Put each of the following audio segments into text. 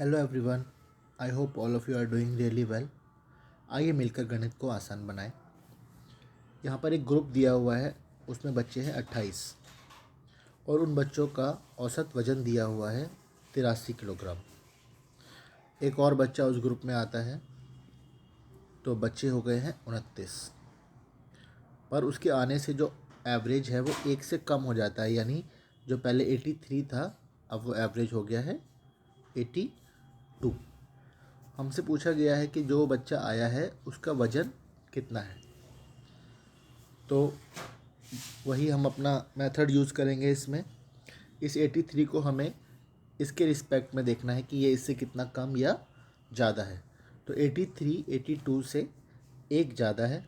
Hello everyone, I hope all of you are doing really well. आइए मिलकर गणित को आसान बनाएं। यहाँ पर एक ग्रुप दिया हुआ है, उसमें बच्चे हैं 28 और उन बच्चों का औसत वज़न दिया हुआ है 83 किलोग्राम। एक और बच्चा उस ग्रुप में आता है तो बच्चे हो गए हैं 29, पर उसके आने से जो एवरेज है वो एक से कम हो जाता है, यानी जो पहले 83 था अब वो एवरेज हो गया है 82। हमसे पूछा गया है कि जो बच्चा आया है उसका वज़न कितना है, तो वही हम अपना मेथड यूज़ करेंगे। इसमें इस 83 को हमें इसके रिस्पेक्ट में देखना है कि ये इससे कितना कम या ज़्यादा है। तो 83 82 से एक ज़्यादा है,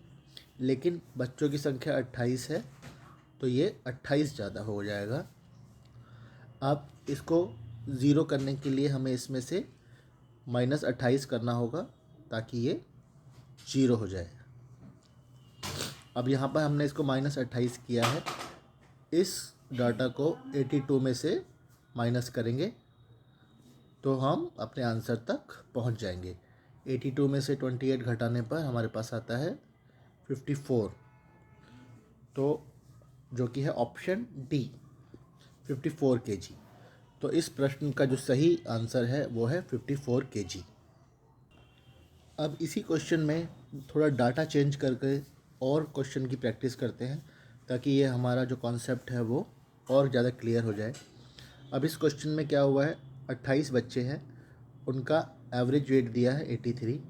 लेकिन बच्चों की संख्या 28 है तो ये 28 ज़्यादा हो जाएगा। अब इसको ज़ीरो करने के लिए हमें इसमें से -28 करना होगा ताकि ये जीरो हो जाए। अब यहाँ पर हमने इसको -28 किया है, इस डाटा को 82 में से माइनस करेंगे तो हम अपने आंसर तक पहुँच जाएंगे। 82 में से 28 घटाने पर हमारे पास आता है 54, तो जो कि है ऑप्शन डी 54 kg। तो इस प्रश्न का जो सही आंसर है वो है 54 kg। अब इसी क्वेश्चन में थोड़ा डाटा चेंज करके और क्वेश्चन की प्रैक्टिस करते हैं ताकि ये हमारा जो कॉन्सेप्ट है वो और ज़्यादा क्लियर हो जाए। अब इस क्वेश्चन में क्या हुआ है, 28 बच्चे हैं, उनका एवरेज वेट दिया है 83।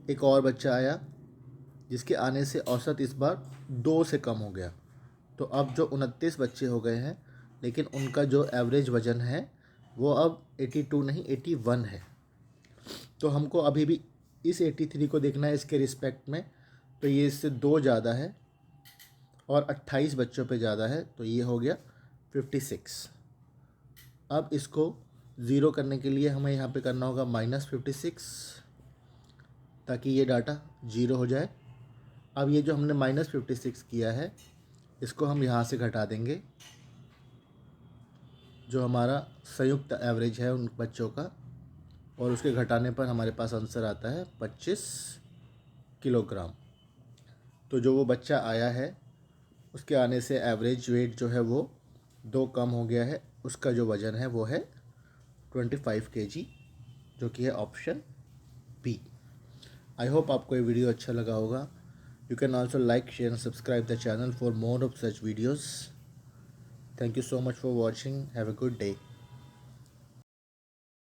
एक और बच्चा आया जिसके आने से औसत इस बार 2 से कम हो गया, तो अब जो 29 बच्चे हो गए हैं, लेकिन उनका जो एवरेज वज़न है वो अब 82 नहीं 81 है। तो हमको अभी भी इस 83 को देखना है इसके रिस्पेक्ट में, तो ये इससे 2 ज़्यादा है और 28 बच्चों पे ज़्यादा है, तो ये हो गया 56। अब इसको ज़ीरो करने के लिए हमें यहाँ पे करना होगा -56 ताकि ये डाटा ज़ीरो हो जाए। अब ये जो हमने -56 किया है इसको हम यहाँ से घटा देंगे, जो हमारा संयुक्त एवरेज है उन बच्चों का, और उसके घटाने पर हमारे पास आंसर आता है 25 किलोग्राम। तो जो वो बच्चा आया है उसके आने से एवरेज वेट जो है वो 2 कम हो गया है, उसका जो वज़न है वो है 25 kg, जो कि है ऑप्शन बी। आई होप आपको ये वीडियो अच्छा लगा होगा। You can also like share and subscribe the channel for more of such videos. Thank you so much for watching. Have a good day.